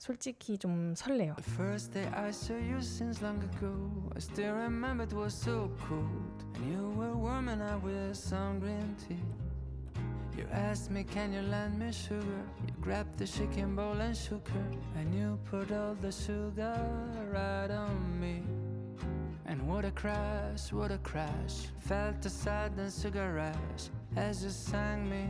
솔직히 좀 설레요. The first day I saw you seems long ago. I still remember it was so cold. And you were warm and I with some green tea. You asked me, can you lend me sugar? You grabbed the shaking bowl and shook her. And you put all the sugar right on me. And what a crash, what a crash. Felt the sudden sugar rush as you sang me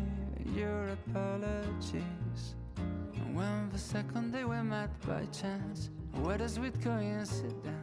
your apologies. And when the second day we met by chance, what a sweet coincidence.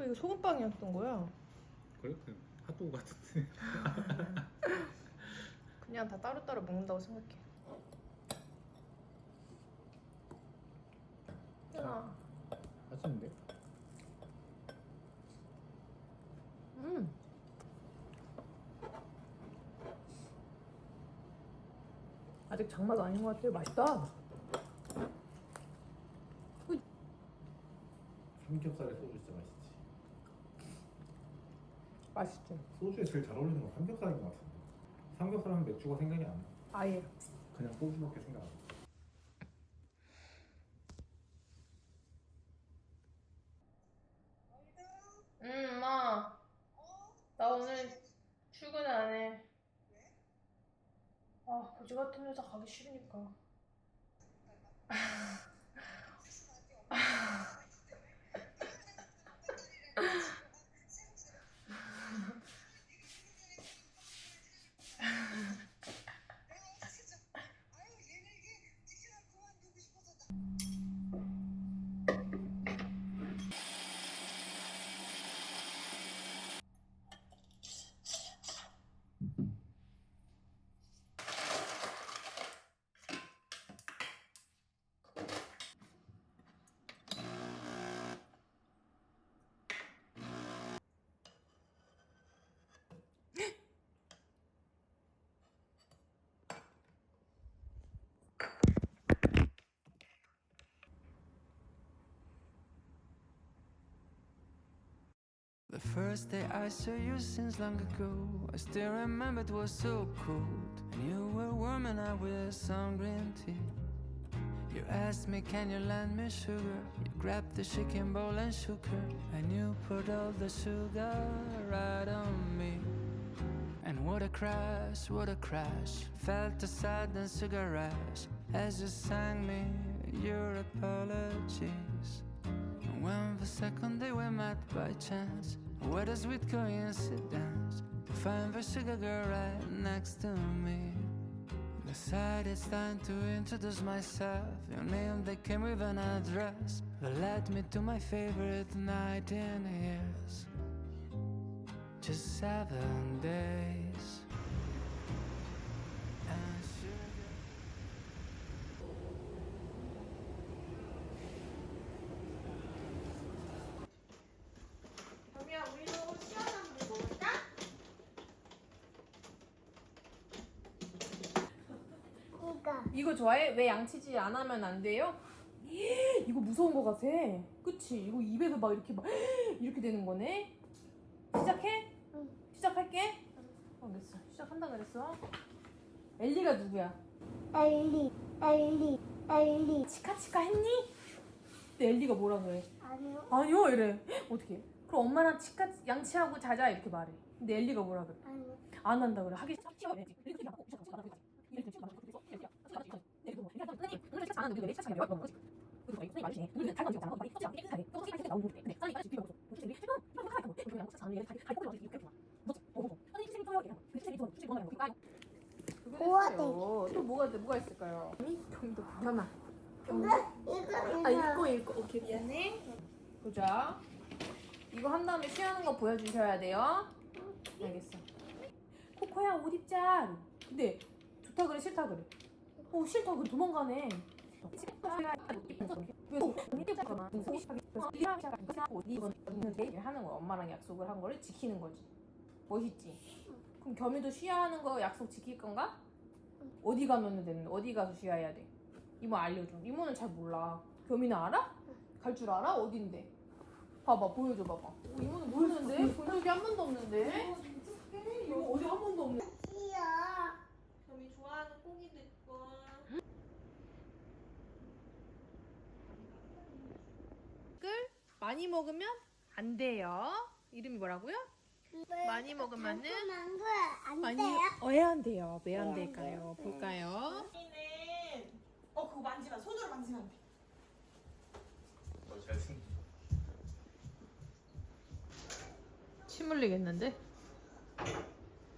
이거 소금빵이었던 거야. 그래? 그냥 핫도그 같은데. 그냥 다 따로따로 먹는다고 생각해. 야. 맛있는데? 아직 장마가 아닌 것 같아. 맛있다. 삼겹살에 소주 진짜 맛있지. 맛있지. 소주에 제일 잘 어울리는 건 삼겹살인 것 같은데. 삼겹살 하면 맥주가 생각이 안 나. 아예. 그냥 소주밖에 생각 안 나. 응, 엄마. 나 오늘 출근 안 해. 왜? 아, 거지 같은 회사 가기 싫으니까. The first day I saw you seems long ago. I still remember it was so cold. And you were warm and I with some green tea. You asked me, can you lend me sugar? You grabbed the shaking bowl and shook her. And you put all the sugar right on me. And what a crash, what a crash. Felt a sudden sugar rush as you sang me your apologies. And when the second day we met by chance, what a sweet coincidence to find the sugar girl right next to me. Decided it's time to introduce myself. Your name that came with an address that led me to my favorite night in years. Just 7 days. And sugar. 범이야, 우리도 시원한 물 먹을까? 이거 좋아해? 왜 양치질 안 하면 안 돼요? 이거 무서운 거 같아. 그치? 이거 입에서 막 이렇게 되는 거네. 시작해? 응. 시작할게. 알겠어. 시작한다 그랬어. 엘리가 누구야? 엘리. 치카치카 했니? 근데 엘리가 뭐라 그래? 아니요. 아니요 이래. 어떻게? 그럼 엄마랑 양치하고 자자 이렇게 말해. 근데 엘리가 뭐라 그래? 아니요. 안 한다 그래. 하기 또 뭐가 있을까요? 경도 겸아. 이거. 읽고. 오케이 미안해. 보자. 이거 한 다음에 쉬하는 거 보여주셔야 돼요. 알겠어. 코코야 옷 입자. 근데 좋다 그래 싫다 그래? 싫다 그래 도망가네. 하는 거야. 엄마랑 약속을 한 거를 지키는 거지. 멋있지? 그럼 겸이도 쉬하는 거 약속 지킬 건가? 어디 가면 되는데? 어디 가서 쉬어야 돼? 이모 알려줘. 이모는 잘 몰라. 겸이는 알아? 갈 줄 알아? 어딘데? 봐봐 보여줘 봐봐. 이모는 모르는데? 본 적이 한 번도 없는데? 이거 어디 한 번도 없는데? 겸이 좋아하는 고기도 있고. 많이 먹으면 안 돼요. 이름이 뭐라고요? 많이 먹으면은 안 돼요? 왜 안 돼요? 왜 안 될까요? 볼까요? 그거 만지면 손으로 만지면 안 돼. 잘생. 침 흘리겠는데?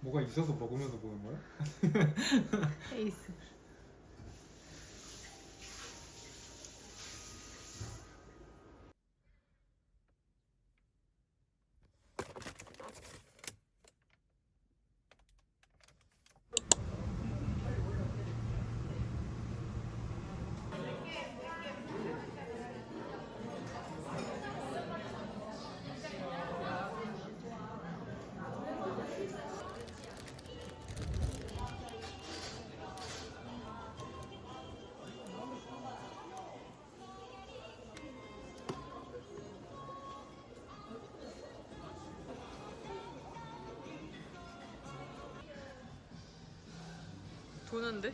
뭐가 있어서 먹으면서 보는 거야? 에이스. 도는데?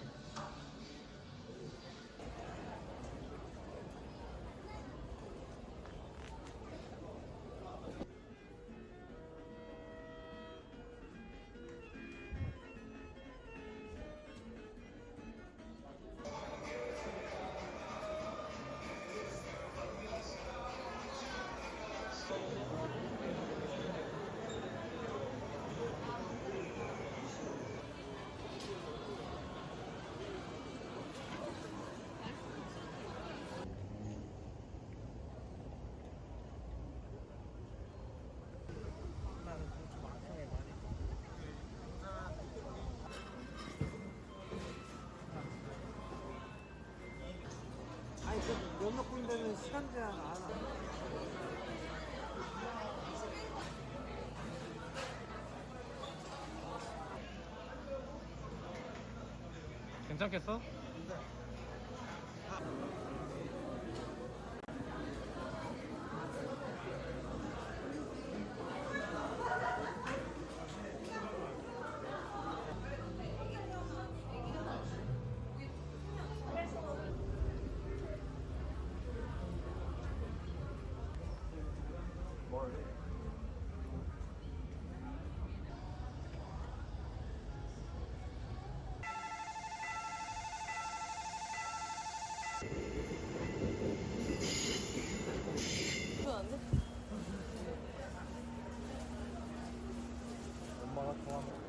아니 그 몇몇 군데는 시간 제한 안 하나? 괜찮겠어? 엄마가 좋아하는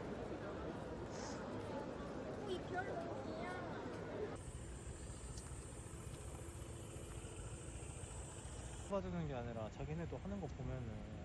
봐주는 게 아니라 자기네도 하는 거 보면은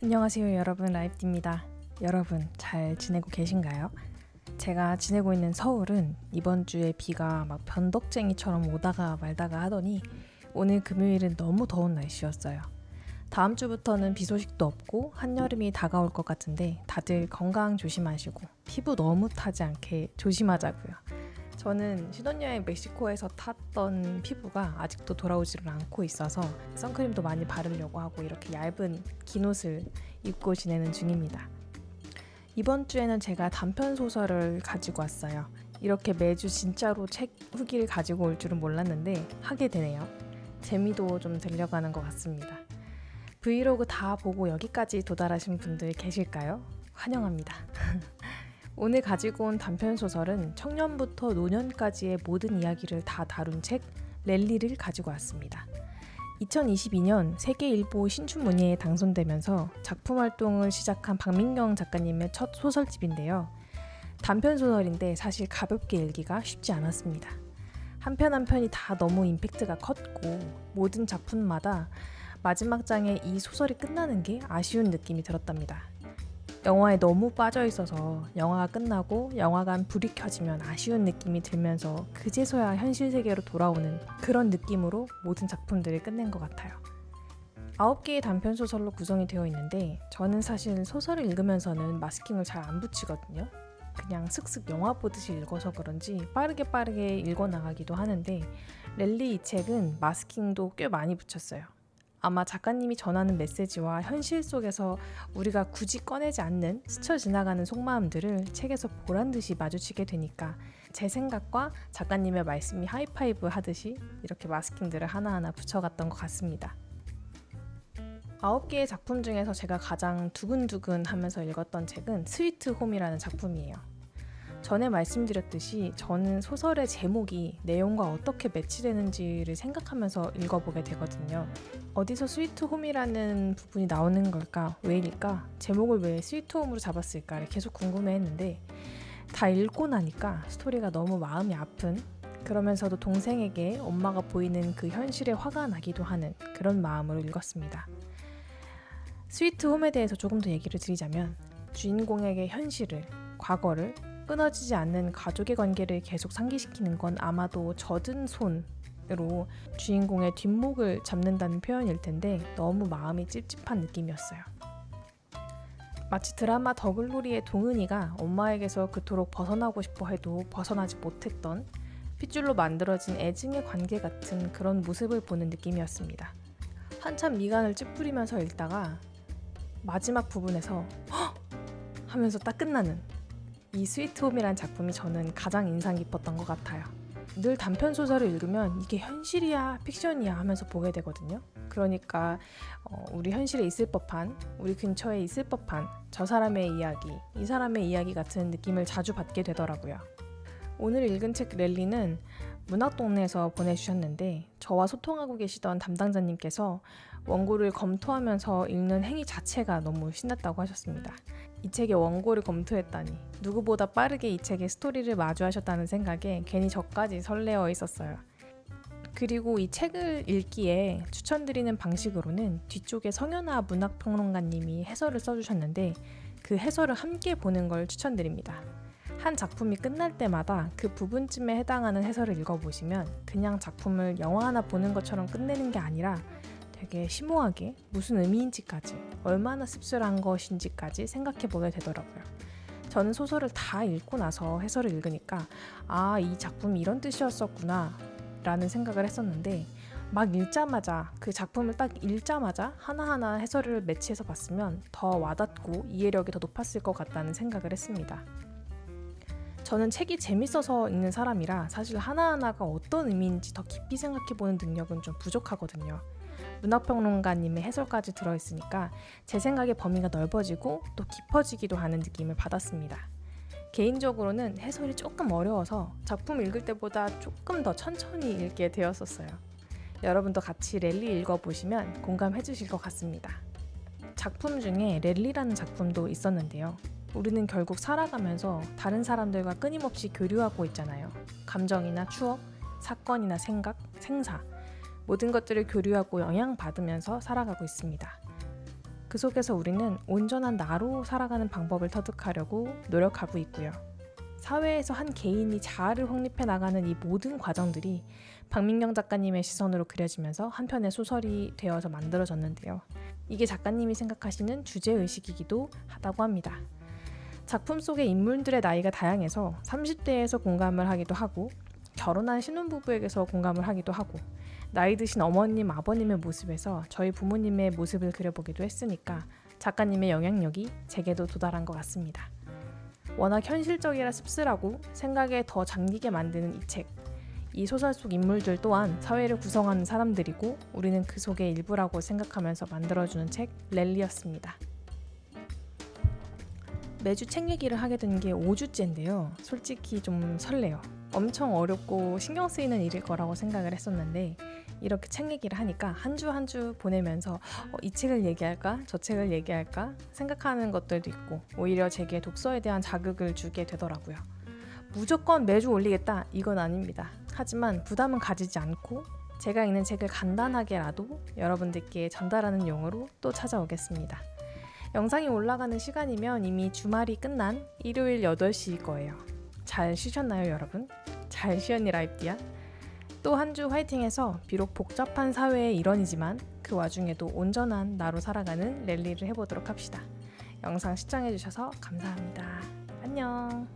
안녕하세요 여러분, 라이프입니다. 여러분 잘 지내고 계신가요? 제가 지내고 있는 서울은 이번 주에 비가 막 변덕쟁이처럼 오다가 말다가 하더니 오늘 금요일은 너무 더운 날씨였어요. 다음 주부터는 비 소식도 없고 한여름이 다가올 것 같은데 다들 건강 조심하시고 피부 너무 타지 않게 조심하자고요. 저는 신혼여행 멕시코에서 탔던 피부가 아직도 돌아오지를 않고 있어서 선크림도 많이 바르려고 하고 이렇게 얇은 긴 옷을 입고 지내는 중입니다. 이번 주에는 제가 단편 소설을 가지고 왔어요. 이렇게 매주 진짜로 책 후기를 가지고 올 줄은 몰랐는데 하게 되네요. 재미도 좀 들려가는 것 같습니다. 브이로그 다 보고 여기까지 도달하신 분들 계실까요? 환영합니다. 오늘 가지고 온 단편소설은 청년부터 노년까지의 모든 이야기를 다 다룬 책 랠리를 가지고 왔습니다. 2022년 세계일보 신춘문예에 당선되면서 작품 활동을 시작한 박민경 작가님의 첫 소설집인데요. 단편소설인데 사실 가볍게 읽기가 쉽지 않았습니다. 한 편 한 편이 다 너무 임팩트가 컸고 모든 작품마다 마지막 장에 이 소설이 끝나는 게 아쉬운 느낌이 들었답니다. 영화에 너무 빠져 있어서 영화가 끝나고 영화관 불이 켜지면 아쉬운 느낌이 들면서 그제서야 현실 세계로 돌아오는 그런 느낌으로 모든 작품들을 끝낸 것 같아요. 9개의 단편소설로 구성이 되어 있는데 저는 사실 소설을 읽으면서는 마스킹을 잘 안 붙이거든요. 그냥 슥슥 영화 보듯이 읽어서 그런지 빠르게 읽어나가기도 하는데 랠리 이 책은 마스킹도 꽤 많이 붙였어요. 아마 작가님이 전하는 메시지와 현실 속에서 우리가 굳이 꺼내지 않는 스쳐 지나가는 속마음들을 책에서 보란듯이 마주치게 되니까 제 생각과 작가님의 말씀이 하이파이브 하듯이 이렇게 마스킹들을 하나하나 붙여갔던 것 같습니다. 9개의 작품 중에서 제가 가장 두근두근 하면서 읽었던 책은 스위트 홈이라는 작품이에요. 전에 말씀드렸듯이 저는 소설의 제목이 내용과 어떻게 매치되는지를 생각하면서 읽어보게 되거든요. 어디서 스위트홈이라는 부분이 나오는 걸까? 왜일까? 제목을 왜 스위트홈으로 잡았을까를 계속 궁금해했는데 다 읽고 나니까 스토리가 너무 마음이 아픈, 그러면서도 동생에게 엄마가 보이는 그 현실에 화가 나기도 하는 그런 마음으로 읽었습니다. 스위트홈에 대해서 조금 더 얘기를 드리자면 주인공에게 현실을, 과거를, 끊어지지 않는 가족의 관계를 계속 상기시키는 건 아마도 젖은 손으로 주인공의 뒷목을 잡는다는 표현일 텐데 너무 마음이 찝찝한 느낌이었어요. 마치 드라마 더글로리의 동은이가 엄마에게서 그토록 벗어나고 싶어 해도 벗어나지 못했던 핏줄로 만들어진 애증의 관계 같은 그런 모습을 보는 느낌이었습니다. 한참 미간을 찌푸리면서 읽다가 마지막 부분에서 헉! 하면서 딱 끝나는 이 스위트홈이라는 작품이 저는 가장 인상 깊었던 것 같아요. 늘 단편 소설을 읽으면 이게 현실이야 픽션이야 하면서 보게 되거든요. 그러니까 우리 현실에 있을 법한, 우리 근처에 있을 법한 저 사람의 이야기, 이 사람의 이야기 같은 느낌을 자주 받게 되더라고요. 오늘 읽은 책 랠리는 문학동네에서 보내주셨는데, 저와 소통하고 계시던 담당자님께서 원고를 검토하면서 읽는 행위 자체가 너무 신났다고 하셨습니다. 이 책의 원고를 검토했다니, 누구보다 빠르게 이 책의 스토리를 마주하셨다는 생각에 괜히 저까지 설레어 있었어요. 그리고 이 책을 읽기에 추천드리는 방식으로는 뒤쪽에 성현아 문학평론가님이 해설을 써주셨는데, 그 해설을 함께 보는 걸 추천드립니다. 한 작품이 끝날 때마다 그 부분쯤에 해당하는 해설을 읽어보시면 그냥 작품을 영화 하나 보는 것처럼 끝내는 게 아니라 되게 심오하게 무슨 의미인지까지, 얼마나 씁쓸한 것인지까지 생각해보게 되더라고요. 저는 소설을 다 읽고 나서 해설을 읽으니까 아, 이 작품이 이런 뜻이었었구나 라는 생각을 했었는데, 막 읽자마자, 그 작품을 딱 읽자마자 하나하나 해설을 매치해서 봤으면 더 와닿고 이해력이 더 높았을 것 같다는 생각을 했습니다. 저는 책이 재밌어서 읽는 사람이라 사실 하나하나가 어떤 의미인지 더 깊이 생각해보는 능력은 좀 부족하거든요. 문학평론가님의 해설까지 들어있으니까 제 생각의 범위가 넓어지고 또 깊어지기도 하는 느낌을 받았습니다. 개인적으로는 해설이 조금 어려워서 작품 읽을 때보다 조금 더 천천히 읽게 되었었어요. 여러분도 같이 랠리 읽어보시면 공감해 주실 것 같습니다. 작품 중에 랠리라는 작품도 있었는데요. 우리는 결국 살아가면서 다른 사람들과 끊임없이 교류하고 있잖아요. 감정이나 추억, 사건이나 생각, 생사, 모든 것들을 교류하고 영향받으면서 살아가고 있습니다. 그 속에서 우리는 온전한 나로 살아가는 방법을 터득하려고 노력하고 있고요. 사회에서 한 개인이 자아를 확립해 나가는 이 모든 과정들이 박민경 작가님의 시선으로 그려지면서 한 편의 소설이 되어서 만들어졌는데요. 이게 작가님이 생각하시는 주제의식이기도 하다고 합니다. 작품 속의 인물들의 나이가 다양해서 30대에서 공감을 하기도 하고, 결혼한 신혼부부에게서 공감을 하기도 하고, 나이 드신 어머님, 아버님의 모습에서 저희 부모님의 모습을 그려보기도 했으니까 작가님의 영향력이 제게도 도달한 것 같습니다. 워낙 현실적이라 씁쓸하고 생각에 더 잠기게 만드는 이 책. 이 소설 속 인물들 또한 사회를 구성하는 사람들이고 우리는 그 속의 일부라고 생각하면서 만들어주는 책 랠리였습니다. 매주 책 얘기를 하게 된 게 5주째인데요. 솔직히 좀 설레요. 엄청 어렵고 신경 쓰이는 일일 거라고 생각을 했었는데 이렇게 책 얘기를 하니까 한 주 한 주 보내면서 이 책을 얘기할까? 저 책을 얘기할까? 생각하는 것들도 있고 오히려 제게 독서에 대한 자극을 주게 되더라고요. 무조건 매주 올리겠다 이건 아닙니다. 하지만 부담은 가지지 않고 제가 읽는 책을 간단하게라도 여러분들께 전달하는 용으로 또 찾아오겠습니다. 영상이 올라가는 시간이면 이미 주말이 끝난 일요일 8시일 거예요. 잘 쉬셨나요 여러분? 잘 쉬었니 라이프디야? 또 한 주 화이팅해서 비록 복잡한 사회의 일원이지만 그 와중에도 온전한 나로 살아가는 랠리를 해보도록 합시다. 영상 시청해주셔서 감사합니다. 안녕.